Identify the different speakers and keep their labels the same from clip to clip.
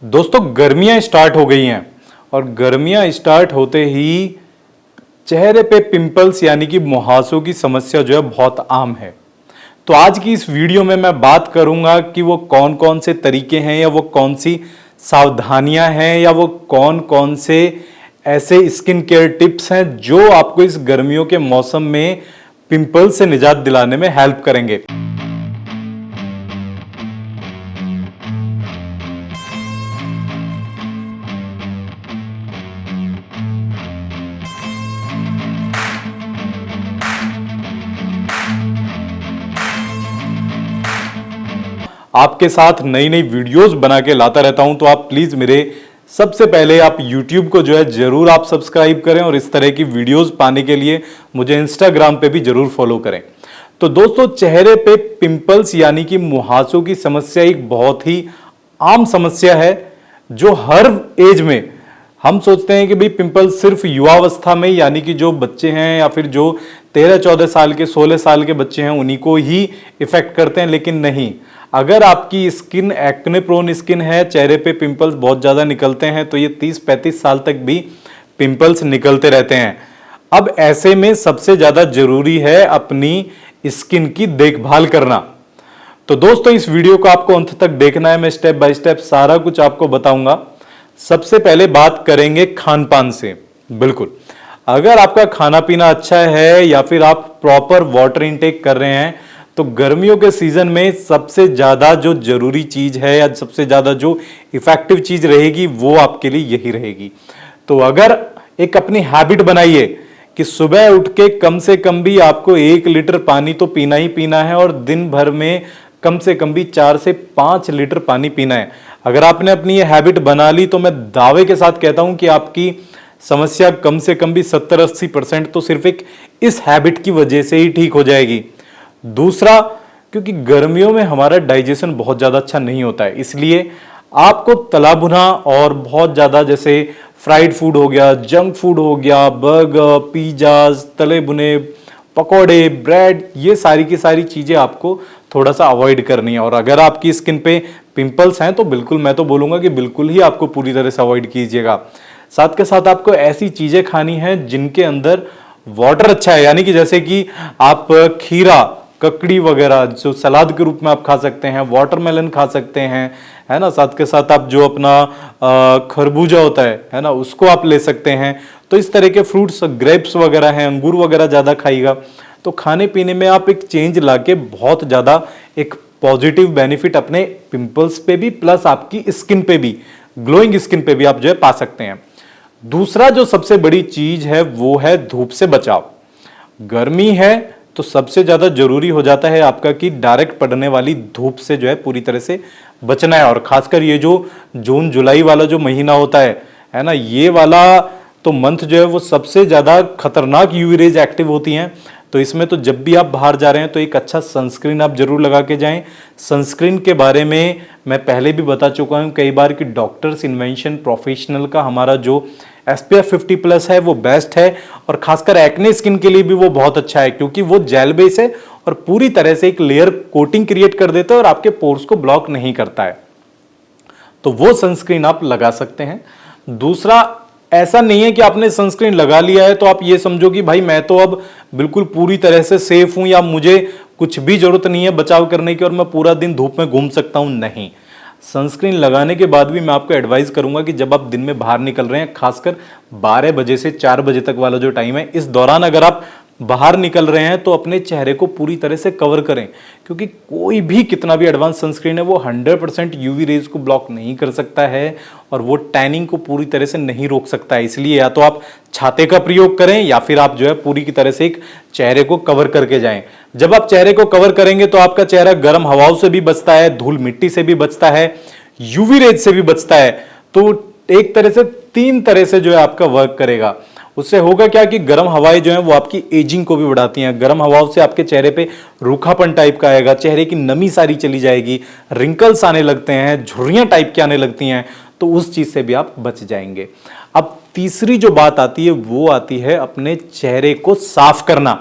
Speaker 1: दोस्तों गर्मियां स्टार्ट हो गई हैं और गर्मियां स्टार्ट होते ही चेहरे पे पिंपल्स यानी कि मुहासों की समस्या जो है बहुत आम है। तो आज की इस वीडियो में मैं बात करूंगा कि वो कौन कौन से तरीके हैं या वो कौन सी सावधानियां हैं या वो कौन कौन से ऐसे स्किन केयर टिप्स हैं जो आपको इस गर्मियों के मौसम में पिंपल से निजात दिलाने में हेल्प करेंगे। आपके साथ नई नई वीडियोस बना के लाता रहता हूं, तो आप प्लीज मेरे सबसे पहले आप YouTube को जो है जरूर आप सब्सक्राइब करें और इस तरह की वीडियोस पाने के लिए मुझे Instagram पे भी जरूर फॉलो करें। तो दोस्तों चेहरे पे पिंपल्स यानी कि मुहासों की समस्या एक बहुत ही आम समस्या है जो हर एज में हम सोचते हैं कि भाई पिंपल्स सिर्फ युवावस्था में यानी कि जो बच्चे हैं या फिर जो 13-14 साल के 16 साल के बच्चे हैं उन्हीं को ही इफेक्ट करते हैं, लेकिन नहीं। अगर आपकी स्किन एक्ने प्रोन स्किन है, चेहरे पे पिंपल्स बहुत ज्यादा निकलते हैं, तो ये 30-35 साल तक भी पिंपल्स निकलते रहते हैं। अब ऐसे में सबसे ज्यादा जरूरी है अपनी स्किन की देखभाल करना। तो दोस्तों इस वीडियो को आपको अंत तक देखना है, मैं स्टेप बाय स्टेप सारा कुछ आपको बताऊंगा। सबसे पहले बात करेंगे खान पान से। बिल्कुल, अगर आपका खाना पीना अच्छा है या फिर आप प्रॉपर वाटर इनटेक कर रहे हैं तो गर्मियों के सीजन में सबसे ज्यादा जो जरूरी चीज है या सबसे ज्यादा जो इफेक्टिव चीज रहेगी वो आपके लिए यही रहेगी। तो अगर एक अपनी हैबिट बनाइए कि सुबह उठ के कम से कम भी आपको 1 लीटर पानी तो पीना ही पीना है और दिन भर में कम से कम भी 4 से 5 लीटर पानी पीना है। अगर आपने अपनी ये हैबिट बना ली तो मैं दावे के साथ कहता हूं कि आपकी समस्या कम से कम भी 70-80% तो सिर्फ एक इस हैबिट की वजह से ही ठीक हो जाएगी। दूसरा, क्योंकि गर्मियों में हमारा डाइजेशन बहुत ज्यादा अच्छा नहीं होता है, इसलिए आपको तला भुना और बहुत ज्यादा जैसे फ्राइड फूड हो गया, जंक फूड हो गया, बर्गर, पिज्जाज, तले भुने पकोड़े, ब्रेड, ये सारी की सारी चीजें आपको थोड़ा सा अवॉइड करनी है। और अगर आपकी स्किन पे पिंपल्स हैं तो बिल्कुल मैं तो बोलूंगा कि बिल्कुल ही आपको पूरी तरह से अवॉइड कीजिएगा। साथ के साथ आपको ऐसी चीजें खानी है जिनके अंदर वाटर अच्छा है, यानी कि जैसे कि आप खीरा, ककड़ी वगैरह जो सलाद के रूप में आप खा सकते हैं, वाटरमेलन खा सकते हैं, है ना। साथ के साथ आप जो अपना खरबूजा होता है ना, उसको आप ले सकते हैं। तो इस तरह के फ्रूट्स, ग्रेप्स वगैरह हैं, अंगूर वगैरह ज्यादा खाइएगा। तो खाने पीने में आप एक चेंज लाके बहुत ज्यादा एक पॉजिटिव बेनिफिट अपने पिंपल्स पे भी प्लस आपकी स्किन पे भी, ग्लोइंग स्किन पे भी आप जो है पा सकते हैं। दूसरा जो सबसे बड़ी चीज है वो है धूप से बचाव। गर्मी है तो सबसे ज्यादा जरूरी हो जाता है आपका कि डायरेक्ट पड़ने वाली धूप से जो है पूरी तरह से बचना है। और खासकर ये जो जून जुलाई वाला जो महीना होता है ना, ये वाला तो मंथ जो है वो सबसे ज्यादा खतरनाक यूवी रेज एक्टिव होती हैं। तो इसमें तो जब भी आप बाहर जा रहे हैं तो एक अच्छा सनस्क्रीन आप जरूर लगा के जाएं। सनस्क्रीन के बारे में मैं पहले भी बता चुका हूं कई बार कि डॉक्टर्स इन्वेंशन प्रोफेशनल का हमारा जो SPF 50+ है वो बेस्ट है और खासकर एक्ने स्किन के लिए भी वो बहुत अच्छा है, क्योंकि वो जेल बेस है और पूरी तरह से एक लेयर कोटिंग क्रिएट कर देता है और आपके पोर्स को ब्लॉक नहीं करता है। तो वो सनस्क्रीन आप लगा सकते हैं। दूसरा, ऐसा नहीं है कि आपने सनस्क्रीन लगा लिया है तो आप ये समझो कि भाई मैं तो अब बिल्कुल पूरी तरह से सेफ हूं या मुझे कुछ भी जरूरत नहीं है बचाव करने की और मैं पूरा दिन धूप में घूम सकता हूं। नहीं, सनस्क्रीन लगाने के बाद भी मैं आपको एडवाइस करूंगा कि जब आप दिन में बाहर निकल रहे हैं, खासकर 12 बजे से 4 बजे तक वाला जो टाइम है, इस दौरान अगर आप बाहर निकल रहे हैं तो अपने चेहरे को पूरी तरह से कवर करें, क्योंकि कोई भी कितना भी एडवांस सनस्क्रीन है वो 100% यूवी रेज को ब्लॉक नहीं कर सकता है और वो टैनिंग को पूरी तरह से नहीं रोक सकता है। इसलिए या तो आप छाते का प्रयोग करें या फिर आप जो है पूरी की तरह से एक चेहरे को कवर करके जाएं। जब आप चेहरे को कवर करेंगे तो आपका चेहरा गर्म हवाओं से भी बचता है, धूल मिट्टी से भी बचता है, यूवी रेज से भी बचता है। तो एक तरह से 3 तरह से जो है आपका वर्क करेगा। उससे होगा क्या कि गर्म हवाएं जो हैं वो आपकी एजिंग को भी बढ़ाती हैं। गर्म हवाओं से आपके चेहरे पे रूखापन टाइप का आएगा, चेहरे की नमी सारी चली जाएगी, रिंकल्स आने लगते हैं, झुर्रियां टाइप की आने लगती हैं, तो उस चीज से भी आप बच जाएंगे। अब तीसरी जो बात आती है वो आती है अपने चेहरे को साफ करना,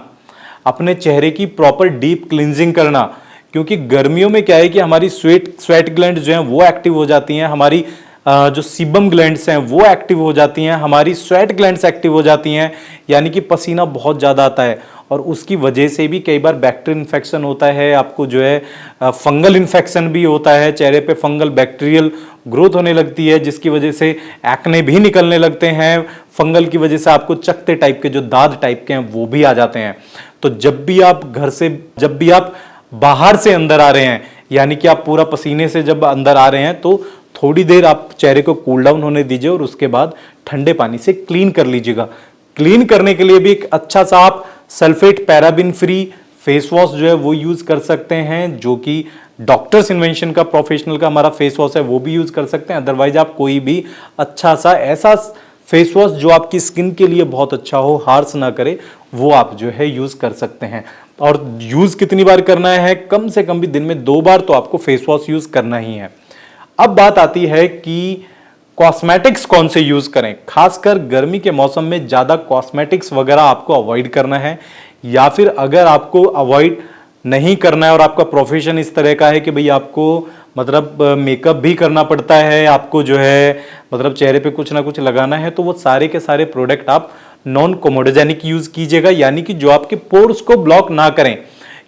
Speaker 1: अपने चेहरे की प्रॉपर डीप क्लींजिंग करना। क्योंकि गर्मियों में क्या है कि हमारी स्वेट ग्लैंड जो है वो एक्टिव हो जाती हैं, हमारी जो सीबम ग्लैंड्स हैं वो एक्टिव हो जाती हैं, हमारी स्वेट ग्लैंड्स एक्टिव हो जाती हैं, यानी कि पसीना बहुत ज़्यादा आता है और उसकी वजह से भी कई बार बैक्टीरियल इन्फेक्शन होता है, आपको जो है फंगल इन्फेक्शन भी होता है, चेहरे पे फंगल बैक्टीरियल ग्रोथ होने लगती है जिसकी वजह से एक्ने भी निकलने लगते हैं, फंगल की वजह से आपको चकते टाइप के जो दाद टाइप के हैं वो भी आ जाते हैं। तो जब भी आप बाहर से अंदर आ रहे हैं, यानी कि आप पूरा पसीने से जब अंदर आ रहे हैं, तो थोड़ी देर आप चेहरे को कूल डाउन होने दीजिए और उसके बाद ठंडे पानी से क्लीन कर लीजिएगा। क्लीन करने के लिए भी एक अच्छा सा आप sulphate paraben free face wash जो है वो यूज कर सकते हैं, जो कि डॉक्टर्स इन्वेंशन का, प्रोफेशनल का हमारा फेस वॉश है वो भी यूज कर सकते हैं। अदरवाइज आप कोई भी अच्छा सा ऐसा फेस वॉश जो आपकी स्किन के लिए बहुत अच्छा हो, हार्श ना करे, वो आप जो है यूज कर सकते हैं। और यूज कितनी बार करना है? कम से कम भी दिन में 2 बार तो आपको फेस वॉश यूज करना ही है। अब बात आती है कि कॉस्मेटिक्स कौन से यूज करें। खासकर गर्मी के मौसम में ज्यादा कॉस्मेटिक्स वगैरह आपको अवॉइड करना है, या फिर अगर आपको अवॉइड नहीं करना है और आपका प्रोफेशन इस तरह का है कि भाई आपको मतलब मेकअप भी करना पड़ता है, आपको जो है मतलब चेहरे पे कुछ ना कुछ लगाना है, तो वो सारे के सारे प्रोडक्ट आप नॉन कोमोडोजेनिक यूज कीजिएगा, यानी कि जो आपके पोर्स को ब्लॉक ना करें।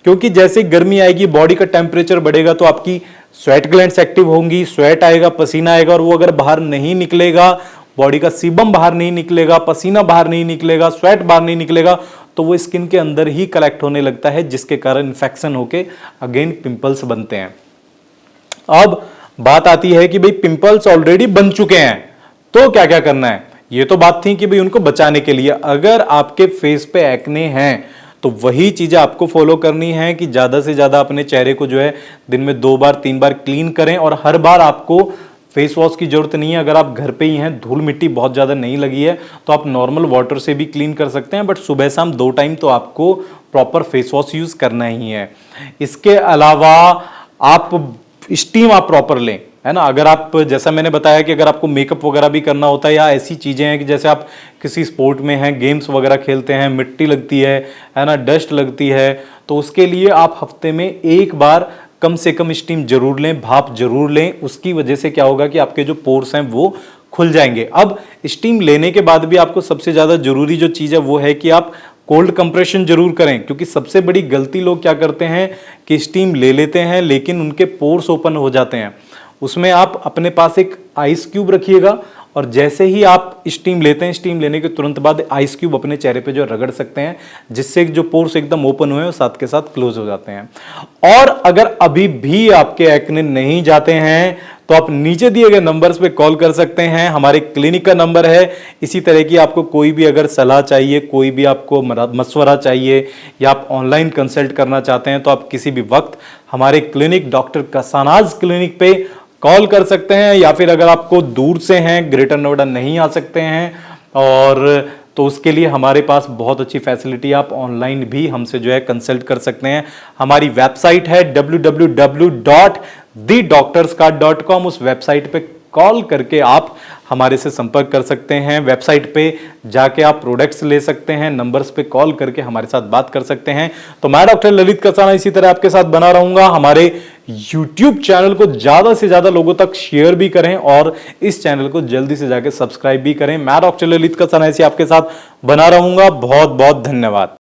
Speaker 1: क्योंकि जैसे गर्मी आएगी, बॉडी का टेम्परेचर बढ़ेगा, तो आपकी स्वेट ग्लैंड्स एक्टिव होंगी, स्वेट आएगा, पसीना आएगा, और वो अगर बाहर नहीं निकलेगा, बॉडी का सीबम बाहर नहीं निकलेगा, पसीना बाहर नहीं निकलेगा, स्वेट बाहर नहीं निकलेगा, तो वो स्किन के अंदर ही कलेक्ट होने लगता है, जिसके कारण इन्फेक्शन होके अगेन पिंपल्स बनते हैं। अब बात आती है कि भाई पिंपल्स ऑलरेडी बन चुके हैं तो क्या क्या करना है। ये तो बात थी कि भाई उनको बचाने के लिए। अगर आपके फेस पे एक्ने हैं तो वही चीजें आपको फॉलो करनी है कि ज्यादा से ज्यादा अपने चेहरे को जो है दिन में 2 बार 3 बार क्लीन करें, और हर बार आपको फेस वॉश की जरूरत नहीं है। अगर आप घर पे ही हैं, धूल मिट्टी बहुत ज्यादा नहीं लगी है, तो आप नॉर्मल वाटर से भी क्लीन कर सकते हैं, बट सुबह शाम 2 टाइम तो आपको प्रॉपर फेस वॉश यूज करना ही है। इसके अलावा आप स्टीम आप प्रॉपर लें, है ना। अगर आप, जैसा मैंने बताया कि अगर आपको मेकअप वगैरह भी करना होता है, या ऐसी चीजें हैं कि जैसे आप किसी स्पोर्ट में हैं, गेम्स वगैरह खेलते हैं, मिट्टी लगती है ना, डस्ट लगती है, तो उसके लिए आप हफ्ते में 1 बार कम से कम स्टीम जरूर लें, भाप जरूर लें। उसकी वजह से क्या होगा कि आपके जो पोर्स हैं वो खुल जाएंगे। अब स्टीम लेने के बाद भी आपको सबसे ज्यादा जरूरी जो चीज है वो है कि आप कोल्ड कंप्रेशन जरूर करें, क्योंकि सबसे बड़ी गलती लोग क्या करते हैं कि स्टीम ले लेते हैं लेकिन उनके पोर्स ओपन हो जाते हैं। उसमें आप अपने पास एक आइस क्यूब रखिएगा, और जैसे ही आप स्टीम लेते हैं, स्टीम लेने के तुरंत बाद आइस क्यूब अपने चेहरे पे जो रगड़ सकते हैं, जिससे जो पोर्स एकदम ओपन हुए हैं साथ के साथ क्लोज हो जाते हैं। और अगर अभी भी आपके एक्ने नहीं जाते हैं तो आप नीचे दिए गए नंबर्स पे कॉल कर सकते हैं, हमारे क्लिनिक का नंबर है। इसी तरह की आपको कोई भी अगर सलाह चाहिए, कोई भी आपको मशवरा चाहिए, या आप ऑनलाइन कंसल्ट करना चाहते हैं, तो आप किसी भी वक्त हमारे क्लिनिक डॉक्टर कसानाज क्लिनिक पे कॉल कर सकते हैं। या फिर अगर आपको दूर से हैं, ग्रेटर नोएडा नहीं आ सकते हैं, और तो उसके लिए हमारे पास बहुत अच्छी फैसिलिटी, आप ऑनलाइन भी हमसे जो है कंसल्ट कर सकते हैं। हमारी वेबसाइट है www.thedoctorscard.com। उस वेबसाइट पे कॉल करके आप हमारे से संपर्क कर सकते हैं। वेबसाइट पे जाके आप प्रोडक्ट्स ले सकते हैं, नंबर्स पे कॉल करके हमारे साथ बात कर सकते हैं। तो मैं डॉक्टर ललित कसाना इसी तरह आपके साथ बना रहूंगा। हमारे YouTube चैनल को ज्यादा से ज्यादा लोगों तक शेयर भी करें, और इस चैनल को जल्दी से जाके सब्सक्राइब भी करें। मैं डॉक्टर ललित कसाना इसी आपके साथ बना रहूंगा। बहुत बहुत धन्यवाद।